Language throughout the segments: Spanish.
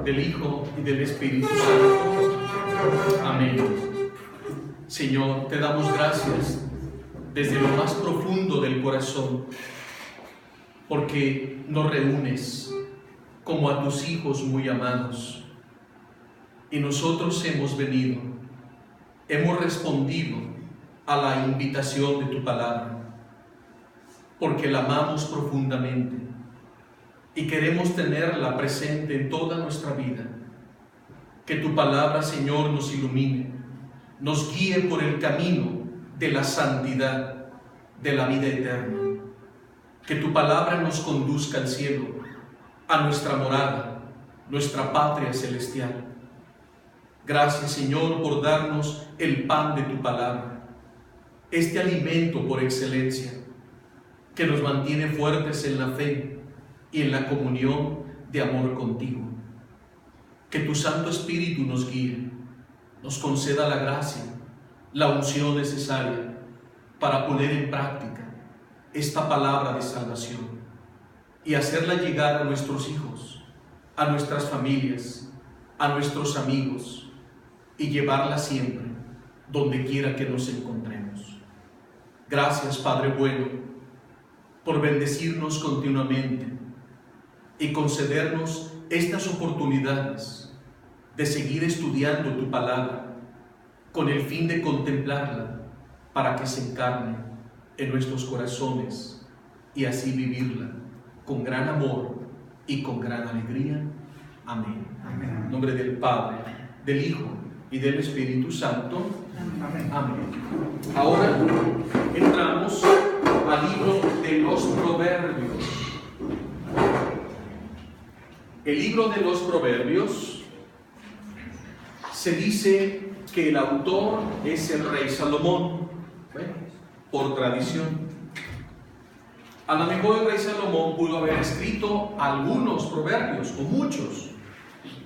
del Hijo y del Espíritu Santo. Amén. Señor, te damos gracias desde lo más profundo del corazón, porque nos reúnes como a tus hijos muy amados. Y nosotros hemos venido, hemos respondido a la invitación de tu palabra, porque la amamos profundamente y queremos tenerla presente en toda nuestra vida. Que tu palabra, Señor, nos ilumine, nos guíe por el camino de la santidad, de la vida eterna. Que tu palabra nos conduzca al cielo, a nuestra morada, nuestra patria celestial. Gracias, Señor, por darnos el pan de tu palabra, este alimento por excelencia, que nos mantiene fuertes en la fe y en la comunión de amor contigo. Que tu Santo Espíritu nos guíe, nos conceda la gracia, la unción necesaria para poner en práctica esta palabra de salvación y hacerla llegar a nuestros hijos, a nuestras familias, a nuestros amigos, y llevarla siempre donde quiera que nos encontremos. Gracias, Padre bueno, por bendecirnos continuamente y concedernos estas oportunidades de seguir estudiando tu palabra con el fin de contemplarla para que se encarne en nuestros corazones y así vivirla con gran amor y con gran alegría. Amén. Amén. En nombre del Padre, del Hijo y del Espíritu Santo. Amén. Amén. Ahora entramos al libro de los Proverbios. El libro de los Proverbios se dice que el autor es el rey Salomón, por tradición. A lo mejor el rey Salomón pudo haber escrito algunos proverbios o muchos,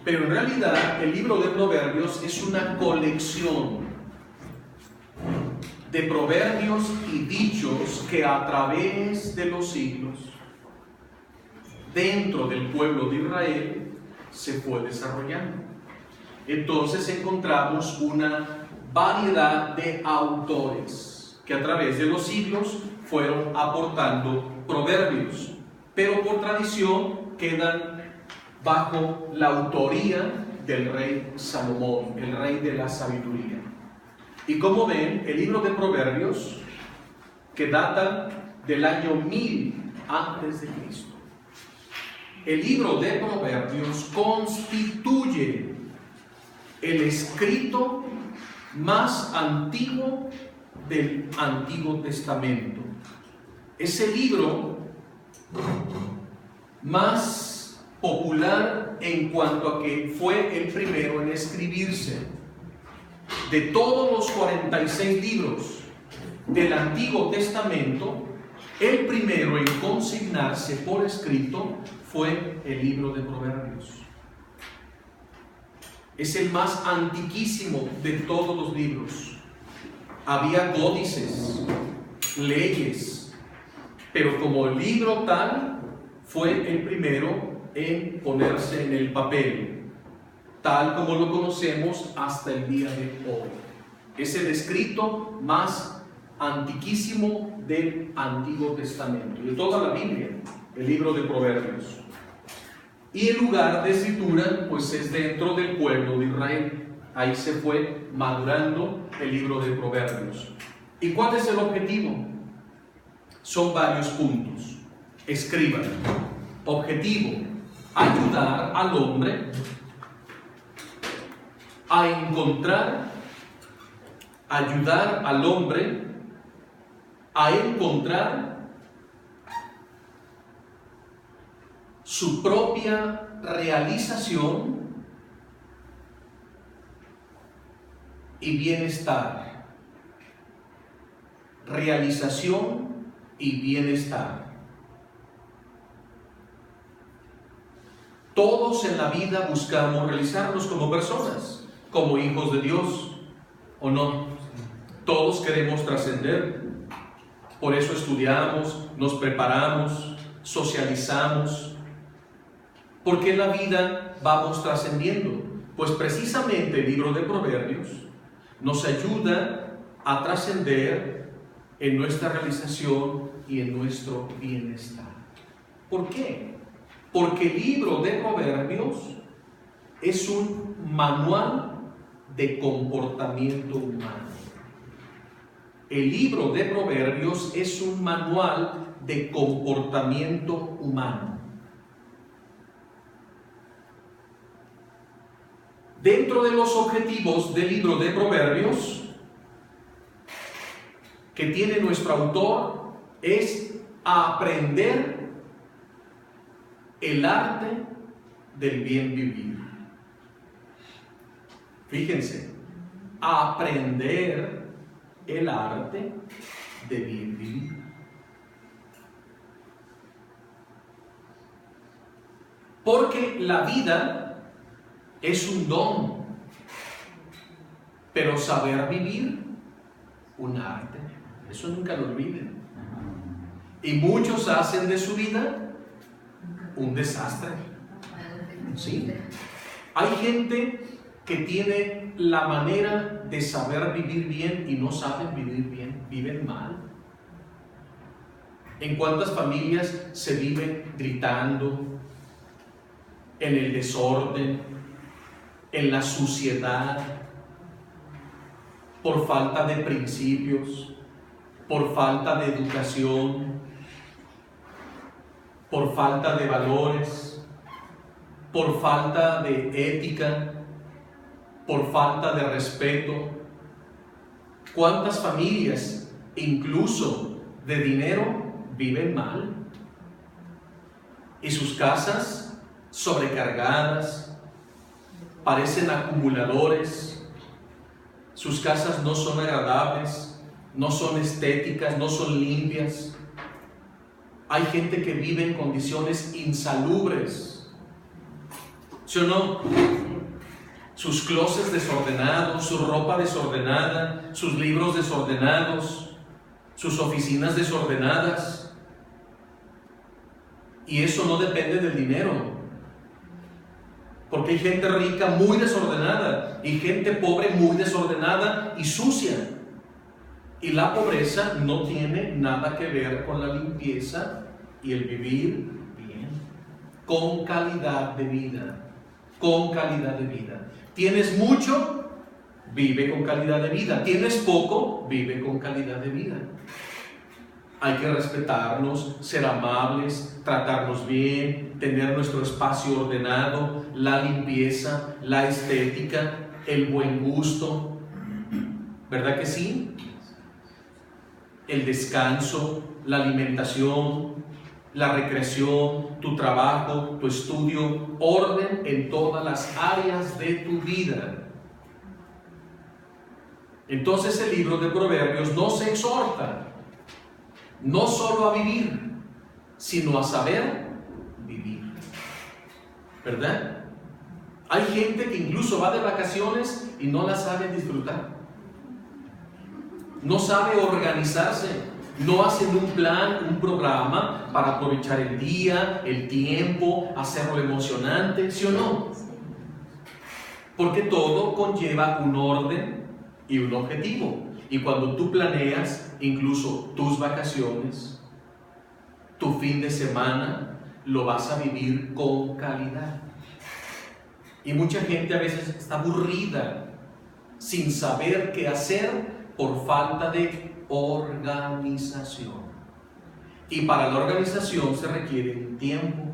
pero en realidad el libro de Proverbios es una colección de proverbios y dichos que a través de los siglos, dentro del pueblo de Israel, se fue desarrollando. Entonces encontramos una variedad de autores que a través de los siglos fueron aportando proverbios, pero por tradición quedan bajo la autoría del rey Salomón, el rey de la sabiduría. Y como ven, el libro de Proverbios, que data del año 1000 antes de Cristo, el libro de Proverbios constituye el escrito más antiguo del Antiguo Testamento. Es el libro más popular en cuanto a que fue el primero en escribirse. De todos los 46 libros del Antiguo Testamento, el primero en consignarse por escrito fue el libro de Proverbios. Es el más antiquísimo de todos los libros. Había códices, leyes, pero como el libro tal, fue el primero en ponerse en el papel, tal como lo conocemos hasta el día de hoy. Es el escrito más antiquísimo del Antiguo Testamento, de toda la Biblia, el libro de Proverbios. Y el lugar de escritura, pues, es dentro del pueblo de Israel. Ahí se fue madurando el libro de Proverbios. ¿Y cuál es el objetivo? Son varios puntos. Escriban. Objetivo: ayudar al hombre a encontrar su propia realización y bienestar. Realización y bienestar. Todos en la vida buscamos realizarnos como personas, como hijos de Dios, ¿o no? Todos queremos trascender. Por eso estudiamos, nos preparamos, socializamos. Porque la vida vamos trascendiendo? Pues precisamente el libro de Proverbios nos ayuda a trascender en nuestra realización y en nuestro bienestar. ¿Por qué? Porque el libro de Proverbios es un manual de comportamiento humano. El libro de Proverbios es un manual de comportamiento humano. Dentro de los objetivos del libro de Proverbios que tiene nuestro autor es aprender el arte del bien vivir. Fíjense, aprender el arte de bien vivir. Porque la vida es un don, pero saber vivir, un arte. Eso nunca lo olviden. Y muchos hacen de su vida un desastre. ¿Sí? Hay gente que tiene la manera de saber vivir bien y no saben vivir bien, viven mal. ¿En cuántas familias se viven gritando, en el desorden, en la suciedad, por falta de principios, por falta de educación, por falta de valores, por falta de ética, por falta de respeto? ¿Cuántas familias, incluso de dinero, viven mal? Y sus casas sobrecargadas, parecen acumuladores, sus casas no son agradables, no son estéticas, no son limpias. Hay gente que vive en condiciones insalubres, ¿sí o no? Sus closets desordenados, su ropa desordenada, sus libros desordenados, sus oficinas desordenadas. Y eso no depende del dinero, porque hay gente rica muy desordenada y gente pobre muy desordenada y sucia. Y la pobreza no tiene nada que ver con la limpieza y el vivir bien, con calidad de vida, con calidad de vida. ¿Tienes mucho? Vive con calidad de vida. ¿Tienes poco? Vive con calidad de vida. Hay que respetarnos, ser amables, tratarnos bien, tener nuestro espacio ordenado, la limpieza, la estética, el buen gusto. ¿Verdad que sí? El descanso, la alimentación, la recreación, tu trabajo, tu estudio, orden en todas las áreas de tu vida. Entonces el libro de Proverbios nos exhorta no solo a vivir, sino a saber vivir. ¿Verdad? Hay gente que incluso va de vacaciones y no la sabe disfrutar. No sabe organizarse, no hacen un plan, un programa para aprovechar el día, el tiempo, hacerlo emocionante, ¿sí o no? Porque todo conlleva un orden y un objetivo. Y cuando tú planeas incluso tus vacaciones, tu fin de semana, lo vas a vivir con calidad. Y mucha gente a veces está aburrida, sin saber qué hacer, por falta de organización. Y para la organización se requiere un tiempo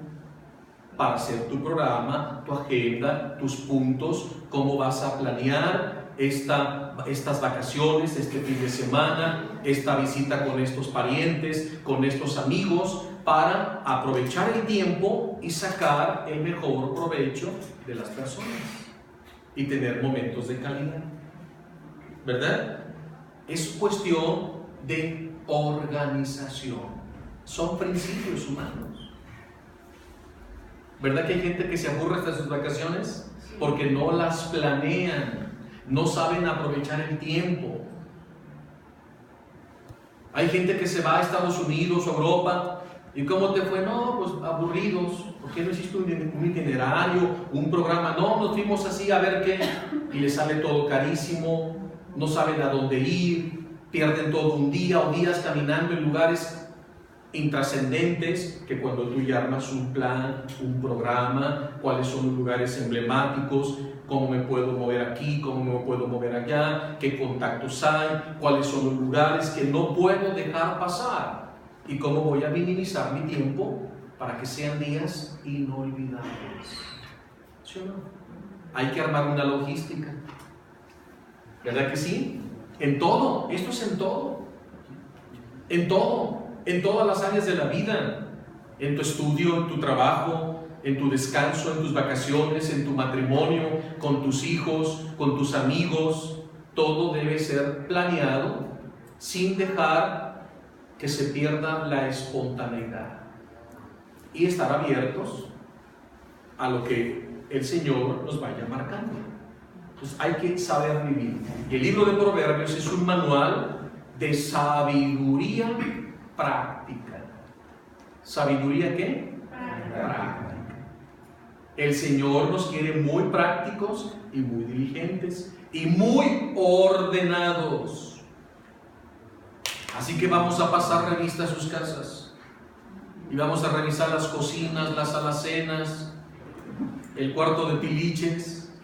para hacer tu programa, tu agenda, tus puntos, cómo vas a planear estas vacaciones, este fin de semana, esta visita con estos parientes, con estos amigos, para aprovechar el tiempo y sacar el mejor provecho de las personas y tener momentos de calidad. ¿Verdad? Es cuestión de organización. Son principios humanos. ¿Verdad que hay gente que se aburre hasta sus vacaciones? Porque no las planean, no saben aprovechar el tiempo. Hay gente que se va a Estados Unidos o Europa. ¿Y cómo te fue? No, pues aburridos, ¿Qué no hiciste un itinerario, un programa? No, nos fuimos así a ver qué, y les sale todo carísimo, no saben a dónde ir, pierden todo un día o días caminando en lugares intrascendentes, que cuando tú ya armas un plan, un programa, cuáles son los lugares emblemáticos, cómo me puedo mover aquí, cómo me puedo mover allá, qué contactos hay, cuáles son los lugares que no puedo dejar pasar y cómo voy a minimizar mi tiempo para que sean días inolvidables. ¿Sí o no? Hay que armar una logística, ¿verdad que sí? En todo, esto es en todo, en todas las áreas de la vida, en tu estudio, en tu trabajo, en tu descanso, en tus vacaciones, en tu matrimonio, con tus hijos, con tus amigos. Todo debe ser planeado sin dejar que se pierda la espontaneidad y estar abiertos a lo que el Señor nos vaya marcando. Entonces hay que saber vivir. Y el libro de Proverbios es un manual de sabiduría práctica. ¿Sabiduría qué? Práctica. El Señor nos quiere muy prácticos y muy diligentes y muy ordenados. Así que vamos a pasar revista a sus casas y vamos a revisar las cocinas, las alacenas, el cuarto de tiliches.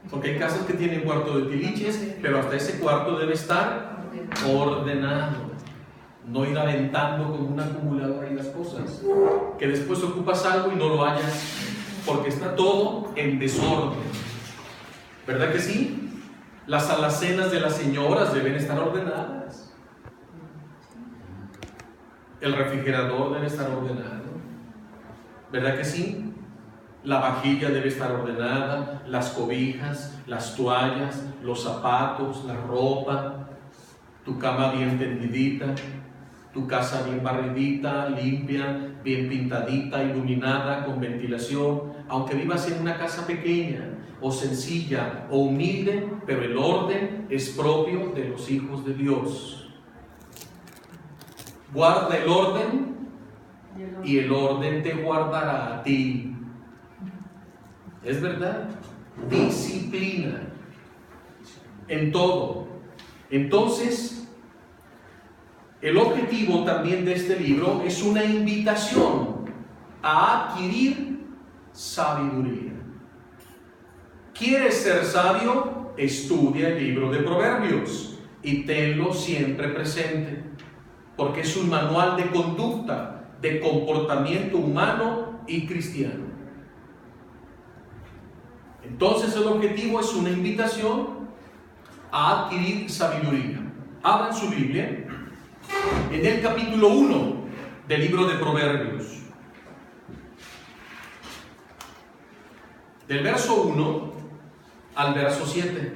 Porque hay casas que tienen cuarto de tiliches, pero hasta ese cuarto debe estar ordenado. No ir aventando con un acumulador ahí las cosas, que después ocupas algo y no lo hallas, porque está todo en desorden. ¿Verdad que sí? Las alacenas de las señoras deben estar ordenadas. El refrigerador debe estar ordenado. ¿Verdad que sí? La vajilla debe estar ordenada, las cobijas, las toallas, los zapatos, la ropa, tu cama bien tendidita, tu casa bien barridita, limpia, bien pintadita, iluminada, con ventilación. Aunque vivas en una casa pequeña o sencilla o humilde, pero el orden es propio de los hijos de Dios. Guarda el orden y el orden te guardará a ti. ¿Es verdad? Disciplina en todo. Entonces, el objetivo también de este libro es una invitación a adquirir sabiduría. ¿Quieres ser sabio? Estudia el libro de Proverbios y tenlo siempre presente, porque es un manual de conducta, de comportamiento humano y cristiano. Entonces el objetivo es una invitación a adquirir sabiduría. Abran su Biblia en el capítulo 1 del libro de Proverbios. Del verso 1 al verso 7.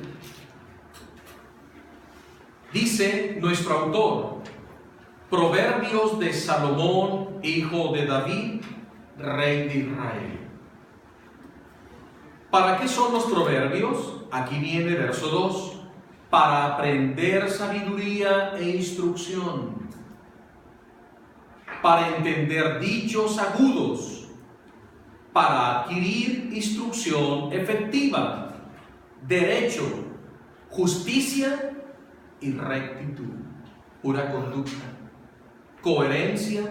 Dice nuestro autor: Proverbios de Salomón, hijo de David, rey de Israel. ¿Para qué son los proverbios? Aquí viene verso 2. Para aprender sabiduría e instrucción, para entender dichos agudos, para adquirir instrucción efectiva, derecho, justicia y rectitud, pura conducta, coherencia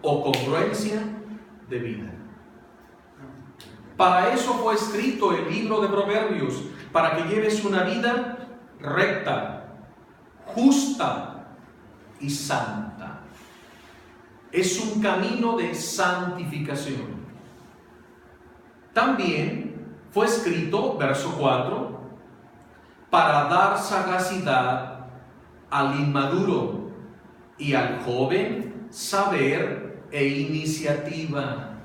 o congruencia de vida. Para eso fue escrito el libro de Proverbios, para que lleves una vida recta, justa y santa. Es un camino de santificación. También fue escrito, verso 4, para dar sagacidad al inmaduro y al joven saber e iniciativa.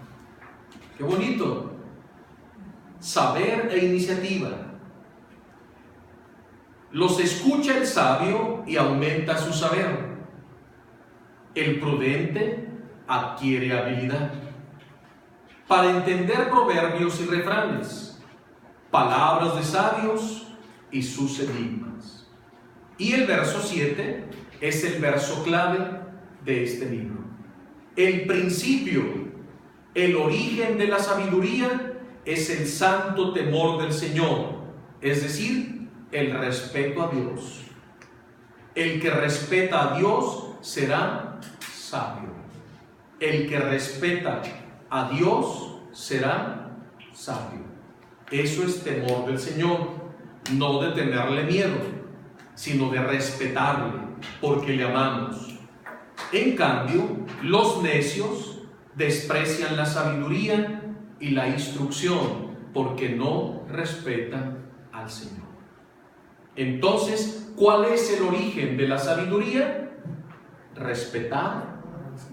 ¡Qué bonito! Saber e iniciativa. Los escucha el sabio y aumenta su saber. El prudente adquiere habilidad. Para entender proverbios y refranes, palabras de sabios y sus enigmas. Y el verso 7 es el verso clave de este libro. El principio El origen de la sabiduría es el santo temor del Señor, es decir, el respeto a Dios. El que respeta a Dios será sabio. El que respeta a Dios será sabio. Eso es temor del Señor, no de tenerle miedo, sino de respetarle, porque le amamos. En cambio, los necios desprecian la sabiduría y la instrucción, porque no respetan al Señor. Entonces, ¿cuál es el origen de la sabiduría? Respetar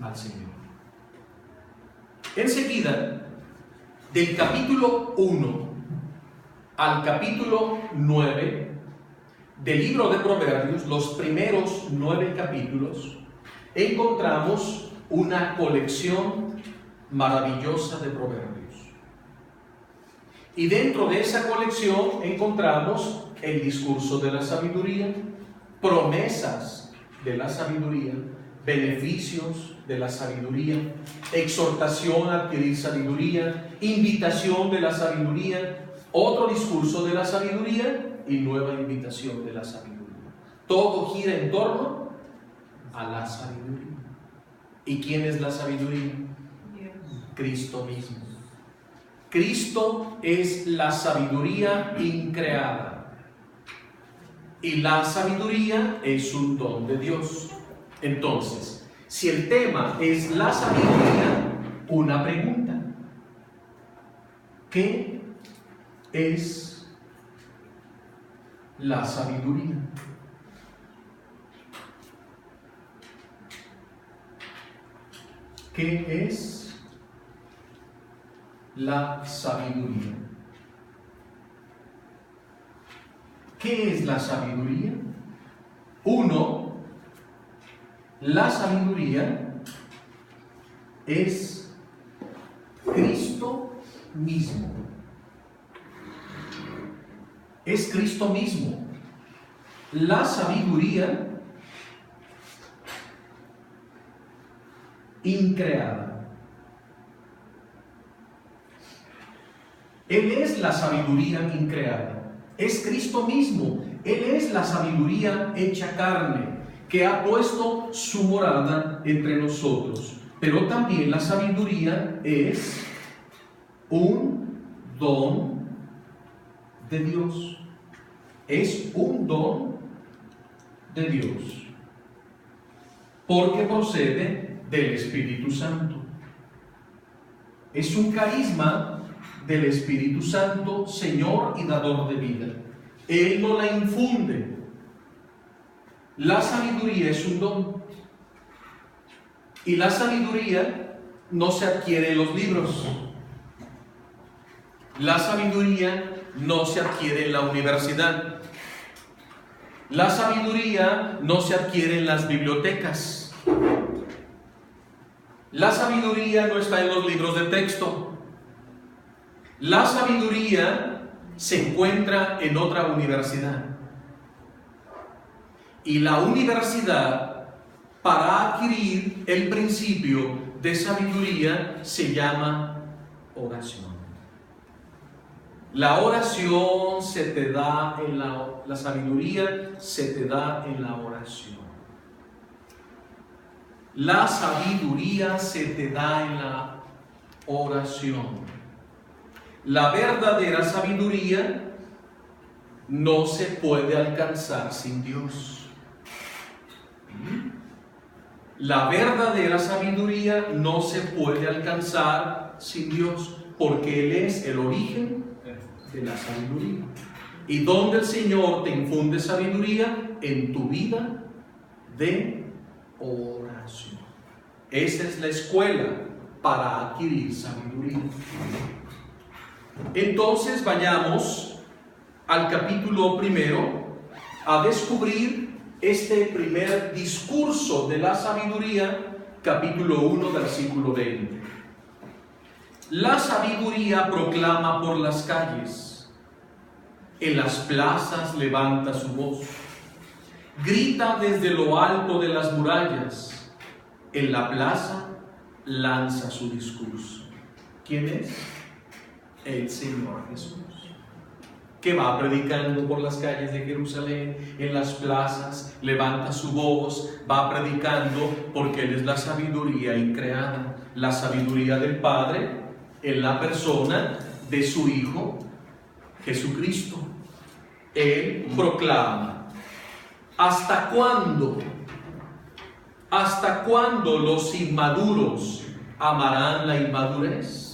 al Señor. Enseguida, del capítulo 1 al capítulo 9 del libro de Proverbios, los primeros 9 capítulos, encontramos una colección maravillosa de proverbios. Y dentro de esa colección encontramos el discurso de la sabiduría, promesas de la sabiduría, beneficios de la sabiduría, exhortación a adquirir sabiduría, invitación de la sabiduría, otro discurso de la sabiduría y nueva invitación de la sabiduría. Todo gira en torno a la sabiduría. ¿Y quién es la sabiduría? Dios. Cristo mismo. Cristo es la sabiduría increada. Y la sabiduría es un don de Dios. Entonces, si el tema es la sabiduría, una pregunta: ¿qué es la sabiduría? ¿Qué es la sabiduría? ¿Qué es la sabiduría? 1. La sabiduría es Cristo mismo. Es Cristo mismo. La sabiduría increada. Él es la sabiduría increada. Es Cristo mismo. Él es la sabiduría hecha carne, que ha puesto su morada entre nosotros. Pero también la sabiduría es un don de Dios. Es un don de Dios, porque procede del Espíritu Santo. Es un carisma del Espíritu Santo, Señor y dador de vida. Él no la infunde. La sabiduría es un don. Y la sabiduría no se adquiere en los libros. La sabiduría no se adquiere en la universidad. La sabiduría no se adquiere en las bibliotecas. La sabiduría no está en los libros de texto. La sabiduría se encuentra en otra universidad. Y la universidad, para adquirir el principio de sabiduría, se llama oración. La oración se te da en la sabiduría se te da en la oración. La sabiduría se te da en la oración. La verdadera sabiduría no se puede alcanzar sin Dios. La verdadera sabiduría no se puede alcanzar sin Dios, porque Él es el origen de la sabiduría. ¿Y dónde el Señor te infunde sabiduría? En tu vida de oración. Esa es la escuela para adquirir sabiduría. Entonces vayamos al capítulo 1 a descubrir este primer discurso de la sabiduría, capítulo 1, versículo 20. La sabiduría proclama por las calles, en las plazas levanta su voz, grita desde lo alto de las murallas, en la plaza lanza su discurso. ¿Quién es? El Señor Jesús, que va predicando por las calles de Jerusalén, en las plazas, levanta su voz, va predicando porque Él es la sabiduría increada, la sabiduría del Padre en la persona de su Hijo Jesucristo. Él proclama: ¿hasta cuándo? ¿Hasta cuándo los inmaduros amarán la inmadurez?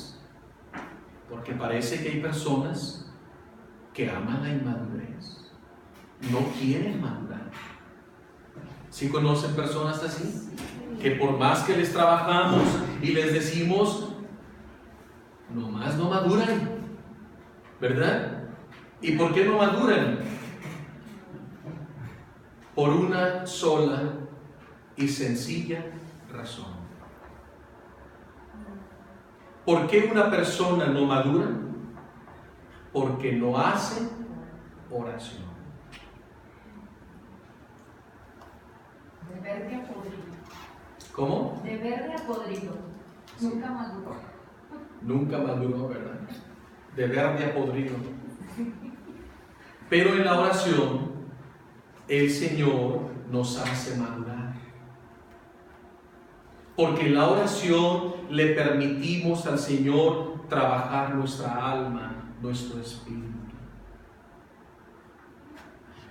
Porque parece que hay personas que aman la inmadurez, no quieren madurar. ¿Sí conocen personas así? Que por más que les trabajamos y les decimos, nomás no maduran, ¿verdad? ¿Y por qué no maduran? Por una sola y sencilla razón. ¿Por qué una persona no madura? Porque no hace oración. De verde a podrido. ¿Cómo? De verde a podrido. Nunca maduró. Nunca maduró, ¿verdad? De verde a podrido. Pero en la oración, el Señor nos hace madurar. Porque en la oración le permitimos al Señor trabajar nuestra alma, nuestro espíritu.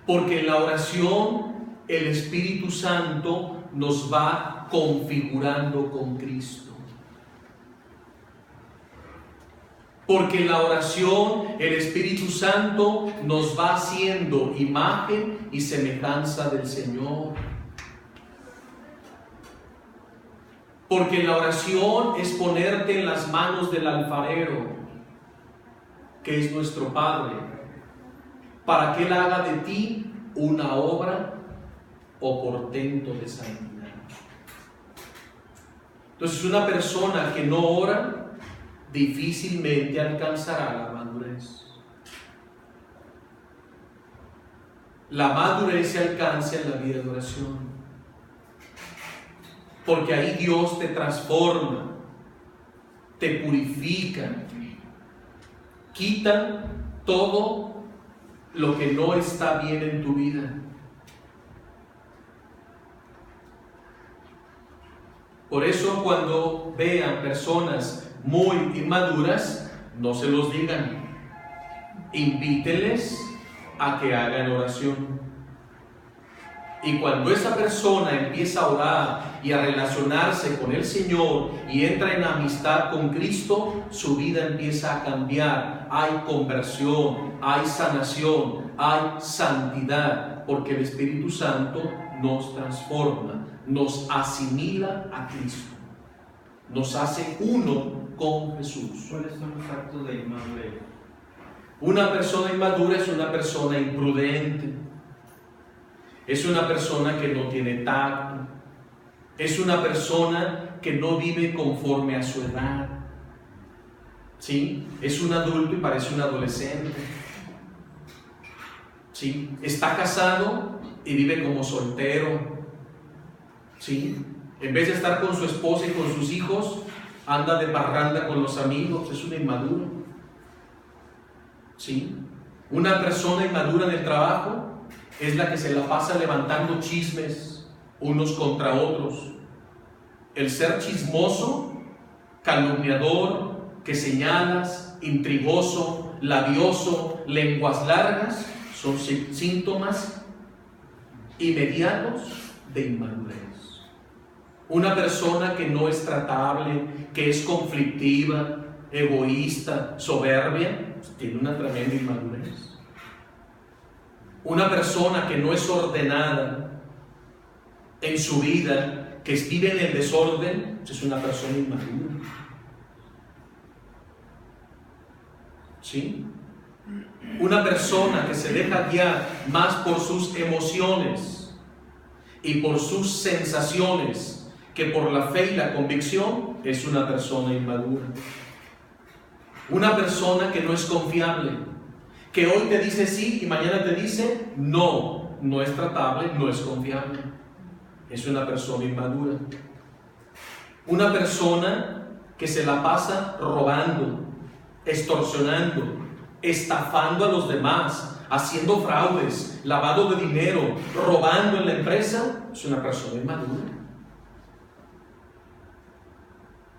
Porque en la oración el Espíritu Santo nos va configurando con Cristo. Porque en la oración el Espíritu Santo nos va haciendo imagen y semejanza del Señor. Porque en la oración es ponerte en las manos del alfarero, que es nuestro Padre, para que Él haga de ti una obra o portento de santidad. Entonces, una persona que no ora difícilmente alcanzará la madurez. La madurez se alcanza en la vida de oración, porque ahí Dios te transforma, te purifica, quita todo lo que no está bien en tu vida. Por eso, cuando vean personas muy inmaduras, no se los digan. Invítenles a que hagan oración. Y cuando esa persona empieza a orar y a relacionarse con el Señor y entra en amistad con Cristo, su vida empieza a cambiar. Hay conversión, hay sanación, hay santidad, porque el Espíritu Santo nos transforma, nos asimila a Cristo, nos hace uno con Jesús. ¿Cuáles son los actos de inmadurez? Una persona inmadura es una persona imprudente, es una persona que no tiene tacto, es una persona que no vive conforme a su edad. ¿Sí? Es un adulto y parece un adolescente. ¿Sí? Está casado y vive como soltero. ¿Sí? En vez de estar con su esposa y con sus hijos, anda de parranda con los amigos. Es un inmaduro. ¿Sí? Una persona inmadura en el trabajo es la que se la pasa levantando chismes unos contra otros. El ser chismoso, calumniador, que señalas, intrigoso, labioso, lenguas largas, son síntomas inmediatos de inmadurez. Una persona que no es tratable, que es conflictiva, egoísta, soberbia, tiene una tremenda inmadurez. Una persona que no es ordenada en su vida, que vive en el desorden, es una persona inmadura. ¿Sí? Una persona que se deja guiar más por sus emociones y por sus sensaciones que por la fe y la convicción, es una persona inmadura. Una persona que no es confiable, que hoy te dice sí y mañana te dice no, no es tratable, no es confiable. Es una persona inmadura. Una persona que se la pasa robando, extorsionando, estafando a los demás, haciendo fraudes, lavado de dinero, robando en la empresa, es una persona inmadura.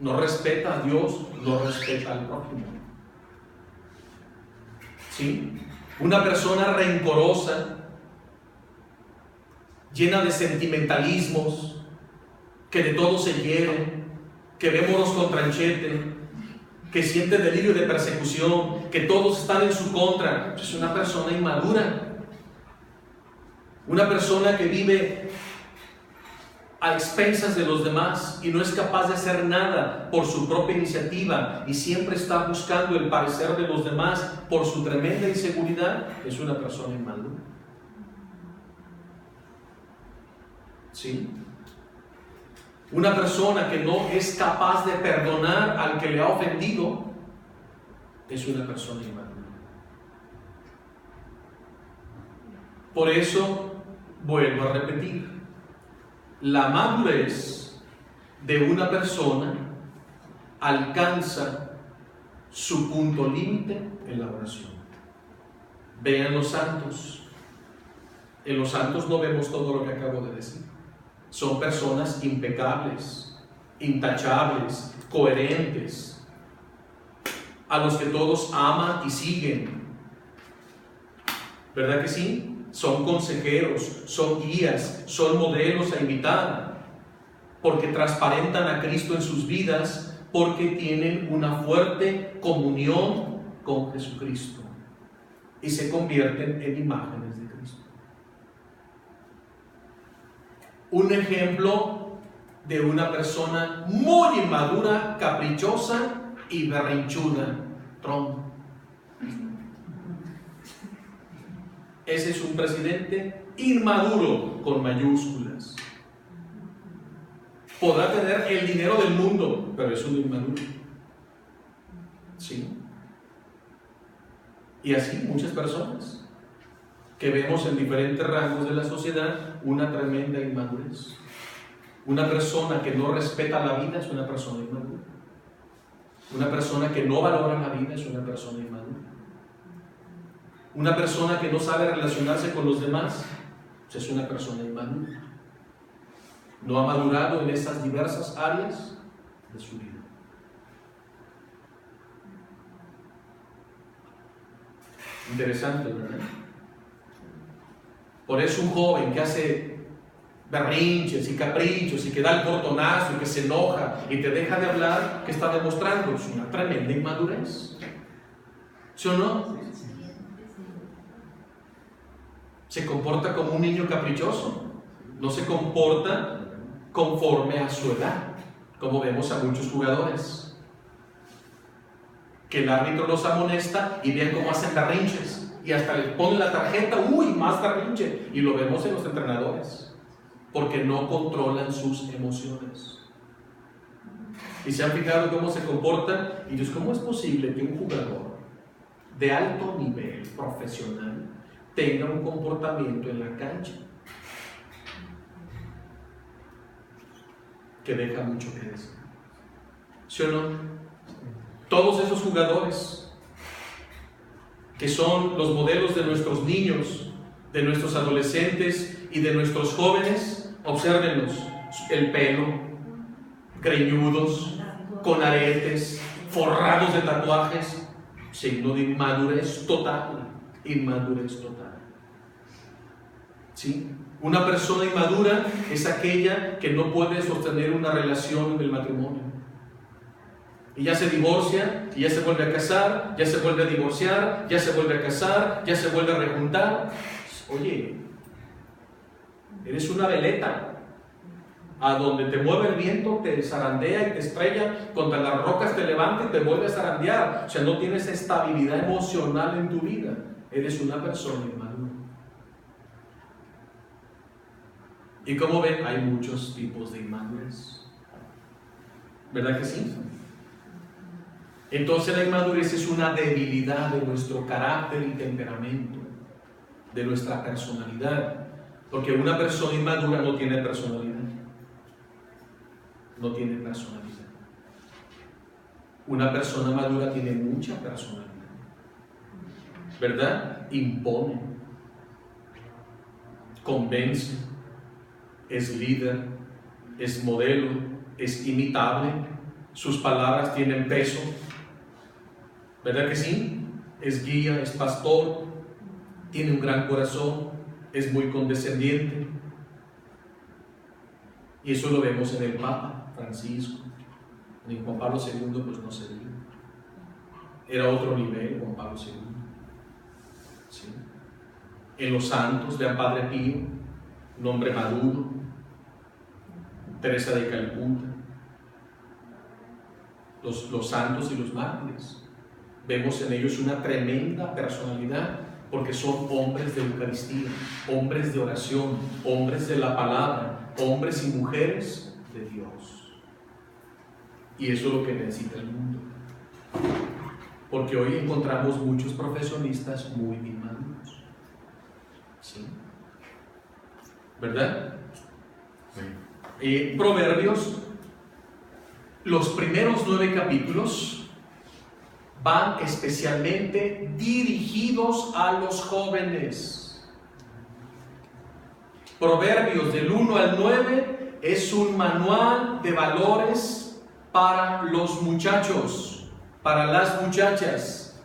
No respeta a Dios, no respeta al prójimo. ¿Sí? Una persona rencorosa, llena de sentimentalismos, que de todo se hiere, que ve moros con tranchete, que siente delirio de persecución, que todos están en su contra. Es una persona inmadura. Una persona que vive a expensas de los demás y no es capaz de hacer nada por su propia iniciativa y siempre está buscando el parecer de los demás por su tremenda inseguridad, es una persona inmadura. ¿Sí? Una persona que no es capaz de perdonar al que le ha ofendido es una persona inmadura. Por eso, vuelvo a repetir, la madurez de una persona alcanza su punto límite en la oración. Vean los santos. En los santos no vemos todo lo que acabo de decir. Son personas impecables, intachables, coherentes, a los que todos aman y siguen. ¿Verdad que sí? Son consejeros, son guías, son modelos a imitar, porque transparentan a Cristo en sus vidas, porque tienen una fuerte comunión con Jesucristo y se convierten en imágenes de Cristo. Un ejemplo de una persona muy inmadura, caprichosa y berrinchuda, Trump. Ese es un presidente inmaduro con mayúsculas. Podrá tener el dinero del mundo, pero es un inmaduro. ¿Sí? Y así muchas personas que vemos en diferentes rangos de la sociedad una tremenda inmadurez. Una persona que no respeta la vida es una persona inmadura. Una persona que no valora la vida es una persona inmadura. Una persona que no sabe relacionarse con los demás es una persona inmadura. No ha madurado en esas diversas áreas de su vida. Interesante, ¿verdad? Por eso un joven que hace berrinches y caprichos y que da el portonazo y que se enoja y te deja de hablar, ¿qué está demostrando? Es una tremenda inmadurez. ¿Sí o no? Se comporta como un niño caprichoso, no se comporta conforme a su edad, como vemos a muchos jugadores, que el árbitro los amonesta y vean cómo hacen berrinches, y hasta les ponen la tarjeta, ¡uy! Más berrinche, y lo vemos en los entrenadores, porque no controlan sus emociones. Y se han fijado cómo se comportan, y dices, ¿cómo es posible que un jugador de alto nivel profesional tenga un comportamiento en la cancha que deja mucho que decir? ¿Sí o no? Todos esos jugadores que son los modelos de nuestros niños, de nuestros adolescentes y de nuestros jóvenes, obsérvenlos: el pelo, greñudos, con aretes, forrados de tatuajes, signo de inmadurez total. Inmadurez total. ¿Sí? Una persona inmadura es aquella que no puede sostener una relación en el matrimonio. Y ya se divorcia, y ya se vuelve a casar, ya se vuelve a divorciar, ya se vuelve a casar, ya se vuelve a rejuntar. Oye, eres una veleta. A donde te mueve el viento, te zarandea y te estrella, contra las rocas te levanta y te vuelve a zarandear. O sea, no tienes estabilidad emocional en tu vida. Eres una persona inmadura. Y como ven, hay muchos tipos de inmadurez. ¿Verdad que sí? Entonces la inmadurez es una debilidad de nuestro carácter y temperamento, de nuestra personalidad. Porque una persona inmadura no tiene personalidad. No tiene personalidad. Una persona madura tiene mucha personalidad, ¿verdad? Impone, convence, es líder, es modelo, es imitable, sus palabras tienen peso, ¿verdad que sí? Es guía, es pastor, tiene un gran corazón, es muy condescendiente. Y eso lo vemos en el Papa Francisco. En Juan Pablo II pues no se diga. Era otro nivel Juan Pablo II. ¿Sí? En los santos, vean Padre Pío, un hombre maduro, Teresa de Calcuta, los santos y los mártires. Vemos en ellos una tremenda personalidad porque son hombres de Eucaristía, hombres de oración, hombres de la palabra, hombres y mujeres de Dios. Y eso es lo que necesita el mundo. Porque hoy encontramos muchos profesionistas muy inmaduros. ¿Sí? ¿Verdad? Proverbios, los primeros 9 capítulos van especialmente dirigidos a los jóvenes. Proverbios del 1 al 9 es un manual de valores para los muchachos, para las muchachas.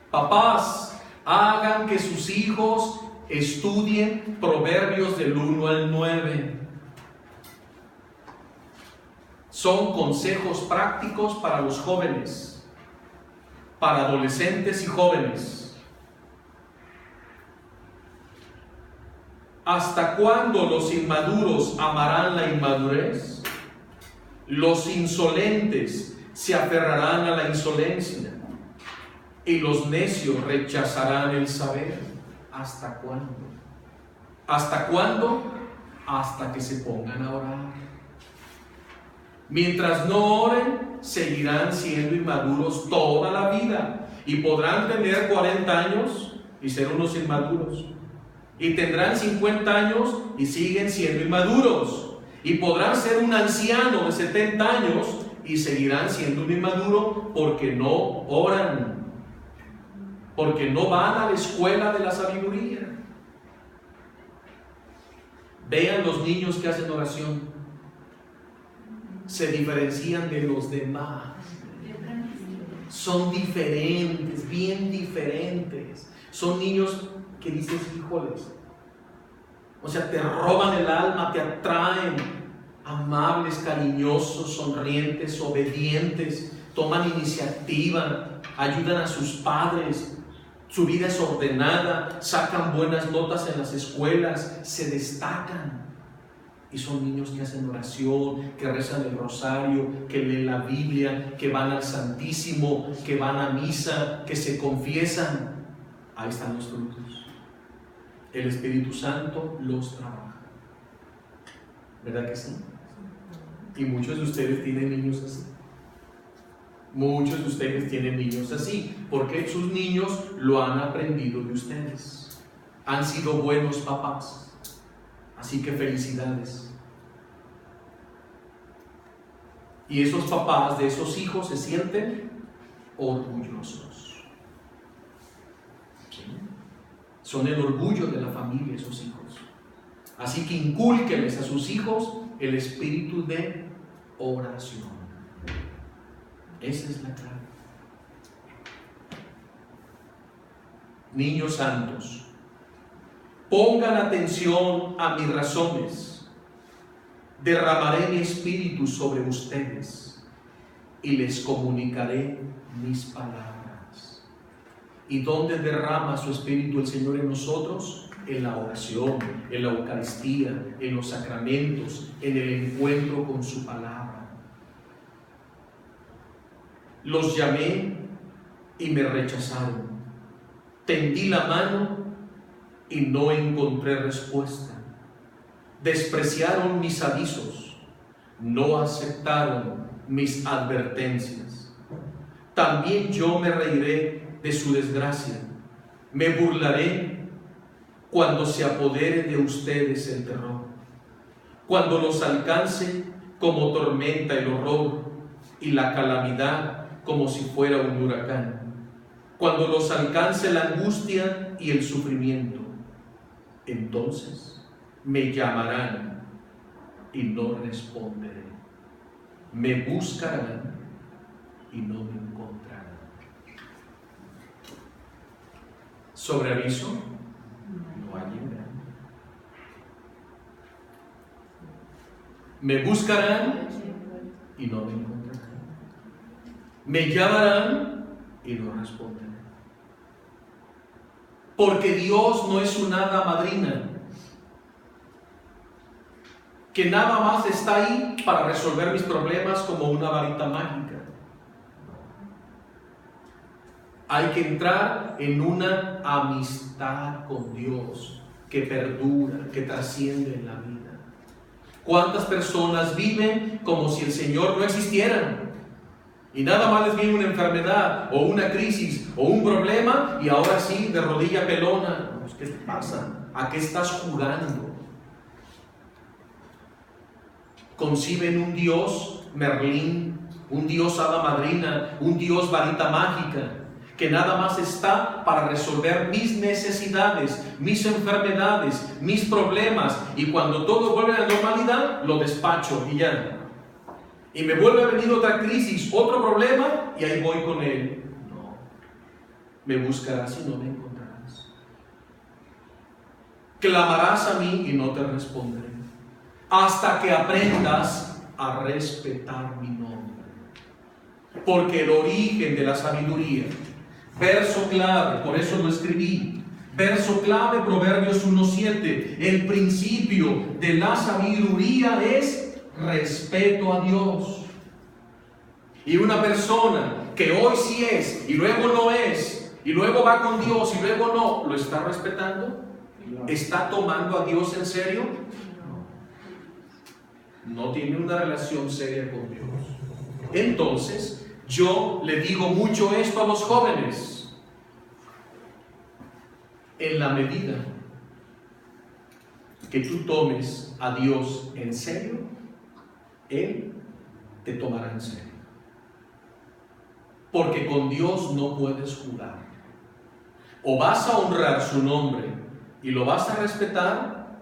Papás, hagan que sus hijos estudien Proverbios del 1 al 9. Son consejos prácticos para los jóvenes, para adolescentes y jóvenes. ¿Hasta cuándo los inmaduros amarán la inmadurez? Los insolentes se aferrarán a la insolencia y los necios rechazarán el saber. ¿Hasta cuándo? ¿Hasta cuándo? Hasta que se pongan a orar. Mientras no oren, seguirán siendo inmaduros toda la vida y podrán tener 40 años y ser unos inmaduros, y tendrán 50 años y siguen siendo inmaduros, y podrán ser un anciano de 70 años y seguirán siendo un inmaduro porque no oran, porque no van a la escuela de la sabiduría. Vean los niños que hacen oración, se diferencian de los demás. Son diferentes, bien diferentes. Son niños que dices, híjoles, o sea, te roban el alma, te atraen, amables, cariñosos, sonrientes, obedientes, toman iniciativa, ayudan a sus padres, su vida es ordenada, sacan buenas notas en las escuelas, se destacan. Y son niños que hacen oración, que rezan el rosario, que leen la Biblia, que van al Santísimo, que van a misa, que se confiesan. Ahí están los frutos. El Espíritu Santo los trabaja. ¿Verdad que sí? Y muchos de ustedes tienen niños así. Muchos de ustedes tienen niños así, porque sus niños lo han aprendido de ustedes. Han sido buenos papás. Así que felicidades. Y esos papás de esos hijos se sienten orgullosos. ¿Sí? Son el orgullo de la familia esos hijos. Así que incúlquenles a sus hijos el espíritu de oración. Esa es la clave. Niños santos, pongan atención a mis razones. Derramaré mi espíritu sobre ustedes y les comunicaré mis palabras. ¿Y dónde derrama su espíritu el Señor en nosotros? En la oración, en la Eucaristía, en los sacramentos, en el encuentro con su palabra. Los llamé y me rechazaron. Tendí la mano y no encontré respuesta. Despreciaron mis avisos, no aceptaron mis advertencias. También yo me reiré de su desgracia, me burlaré cuando se apodere de ustedes el terror, cuando los alcance como tormenta el horror y la calamidad como si fuera un huracán, cuando los alcance la angustia y el sufrimiento. Entonces me llamarán y no responderé. Me buscarán y no me encontrarán. Sobre aviso, no hay engaño. Me buscarán y no me encontrarán. Me llamarán y no responderé. Porque Dios no es una hada madrina que nada más está ahí para resolver mis problemas como una varita mágica. Hay que entrar en una amistad con Dios que perdura, que trasciende en la vida. ¿Cuántas personas viven como si el Señor no existiera? Y nada más les viene una enfermedad o una crisis o un problema y ahora sí, de rodilla pelona. ¿Qué te pasa? ¿A qué estás jugando? Conciben un Dios Merlín, un Dios hada madrina, un Dios varita mágica, que nada más está para resolver mis necesidades, mis enfermedades, mis problemas, y cuando todo vuelve a la normalidad, lo despacho y ya. Y me vuelve a venir otra crisis, otro problema, y ahí voy con él. No, me buscarás y no me encontrarás. Clamarás a mí y no te responderé, hasta que aprendas a respetar mi nombre. Porque el origen de la sabiduría, verso clave, por eso lo escribí, verso clave, Proverbios 1:7, el principio de la sabiduría es respeto a Dios. Y una persona que hoy sí es, y luego no es, y luego va con Dios, y luego no, ¿lo está respetando? ¿Está tomando a Dios en serio? No tiene una relación seria con Dios. Entonces, yo le digo mucho esto a los jóvenes. En la medida que tú tomes a Dios en serio, Él te tomará en serio. Porque con Dios no puedes jugar. O vas a honrar su nombre y lo vas a respetar,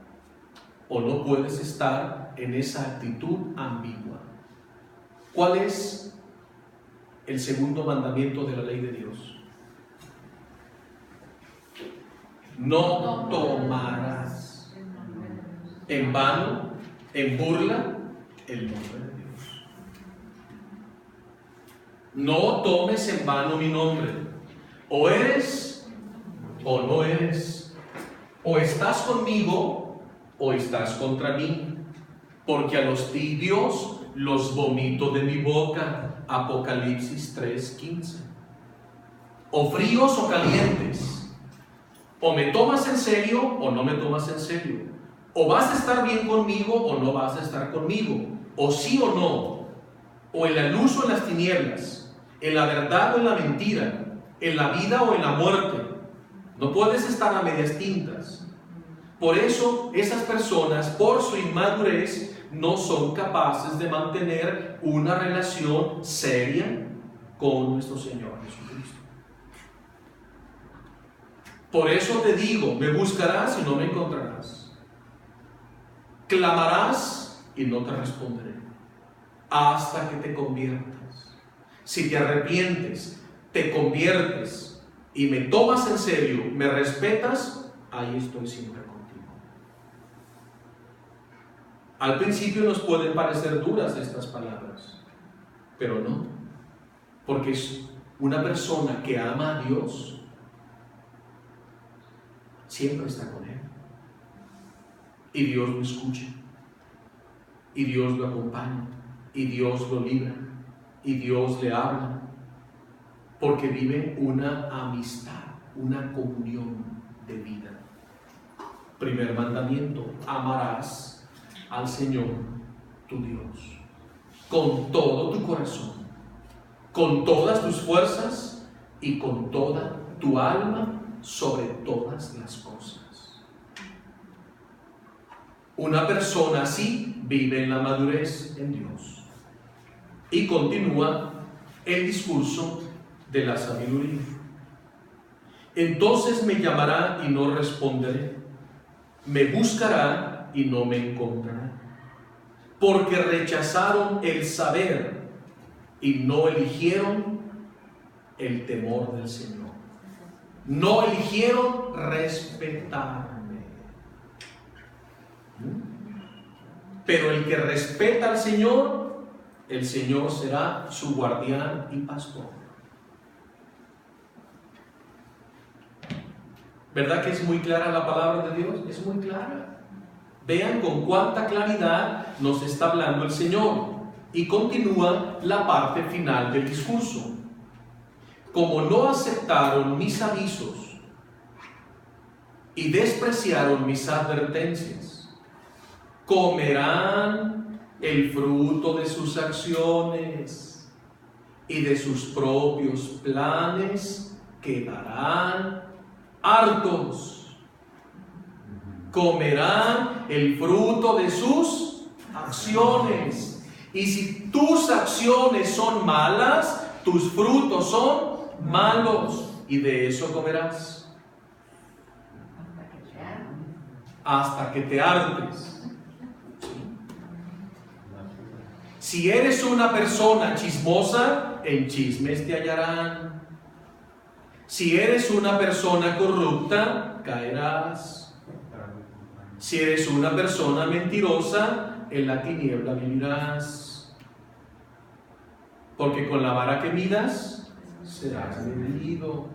o no puedes estar en esa actitud ambigua. ¿Cuál es el segundo mandamiento de la ley de Dios? No tomarás en vano, en burla, el nombre de Dios. No tomes en vano mi nombre. O eres o no eres. O estás conmigo o estás contra mí. Porque a los tibios los vomito de mi boca. Apocalipsis 3:15. O fríos o calientes. O me tomas en serio o no me tomas en serio. O vas a estar bien conmigo o no vas a estar conmigo. O sí o no. O en la luz o en las tinieblas. En la verdad o en la mentira. En la vida o en la muerte. No puedes estar a medias tintas. Por eso esas personas, por su inmadurez, no son capaces de mantener una relación seria con nuestro Señor Jesucristo. Por eso te digo, me buscarás y no me encontrarás. Clamarás y no te responderé. Hasta que te conviertas. Si te arrepientes, te conviertes y me tomas en serio, me respetas, ahí estoy siempre contigo. Al principio nos pueden parecer duras estas palabras, pero no. Porque es una persona que ama a Dios, siempre está con Él. Y Dios lo escucha. Y Dios lo acompaña. Y Dios lo libra. Y Dios le habla. Porque vive una amistad, una comunión de vida. Primer mandamiento: amarás al Señor tu Dios con todo tu corazón, con todas tus fuerzas y con toda tu alma, sobre todas las cosas. Una persona así vive en la madurez en Dios. Y continúa el discurso de la sabiduría. Entonces me llamará y no responderé. Me buscará y no me encontrará. Porque rechazaron el saber y no eligieron el temor del Señor. No eligieron respetarme. Pero el que respeta al Señor, el Señor será su guardián y pastor. ¿Verdad que es muy clara la palabra de Dios? Es muy clara. Vean con cuánta claridad nos está hablando el Señor. Y continúa la parte final del discurso. Como no aceptaron mis avisos y despreciaron mis advertencias, comerán el fruto de sus acciones y de sus propios planes quedarán hartos. Comerán el fruto de sus acciones. Y si tus acciones son malas, tus frutos son malos. Y de eso comerás. Hasta que te hartes. Si eres una persona chismosa, en chismes te hallarán. Si eres una persona corrupta, caerás. Si eres una persona mentirosa, en la tiniebla vivirás. Porque con la vara que midas, serás medido.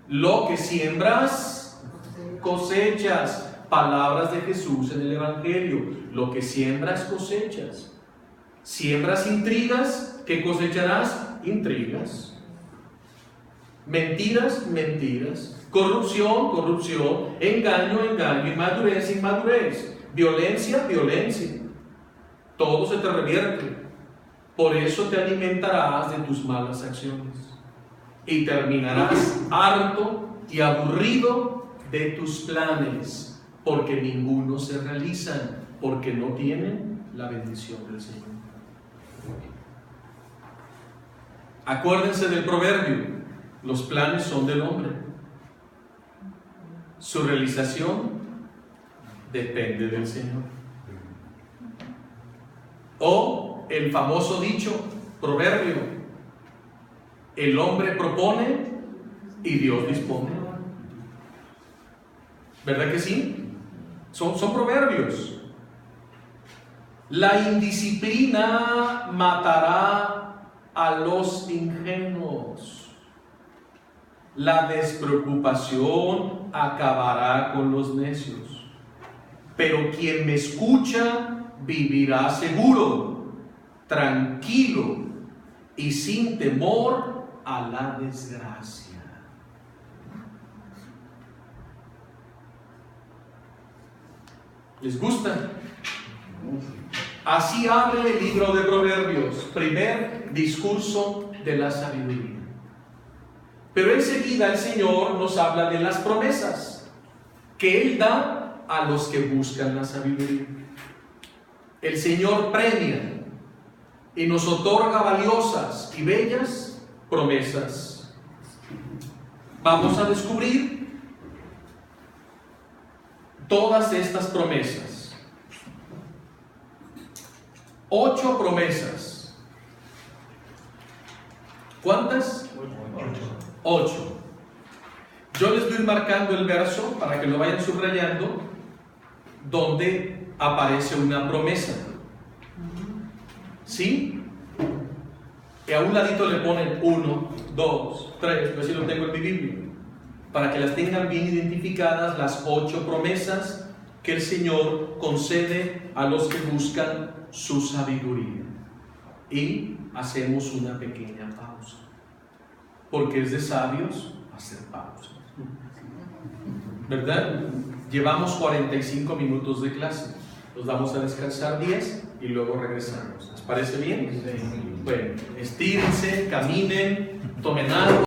Lo que siembras, cosechas. Palabras de Jesús en el Evangelio. Lo que siembras, cosechas. Siembras intrigas, ¿qué cosecharás? Intrigas. Mentiras, mentiras. Corrupción, corrupción. Engaño, engaño. Inmadurez, inmadurez. Violencia, violencia. Todo se te revierte. Por eso te alimentarás de tus malas acciones. Y terminarás harto y aburrido de tus planes. Porque ninguno se realizan. Porque no tienen la bendición del Señor. Acuérdense del proverbio. Los planes son del hombre. Su realización depende del Señor. O el famoso dicho, proverbio, el hombre propone y Dios dispone. ¿Verdad que sí? Son proverbios. La indisciplina matará a los ingenuos. La despreocupación acabará con los necios. Pero quien me escucha vivirá seguro, tranquilo y sin temor a la desgracia. ¿Les gusta? Así abre el libro de Proverbios, primer discurso de la sabiduría. Pero enseguida el Señor nos habla de las promesas que Él da a los que buscan la sabiduría. El Señor premia y nos otorga valiosas y bellas promesas. Vamos a descubrir todas estas promesas. 8 promesas. ¿Cuántas? 8. Yo les voy marcando el verso para que lo vayan subrayando donde aparece una promesa. ¿Sí? Y a un ladito le ponen 1, 2, 3, yo así lo tengo en mi Biblia, para que las tengan bien identificadas las 8 promesas que el Señor concede a los que buscan su sabiduría. Y hacemos una pequeña pausa, porque es de sabios hacer pausa, ¿verdad? Llevamos 45 minutos de clase, nos vamos a descansar 10 y luego regresamos. ¿Les parece bien? Bueno, estírense, caminen, tomen algo.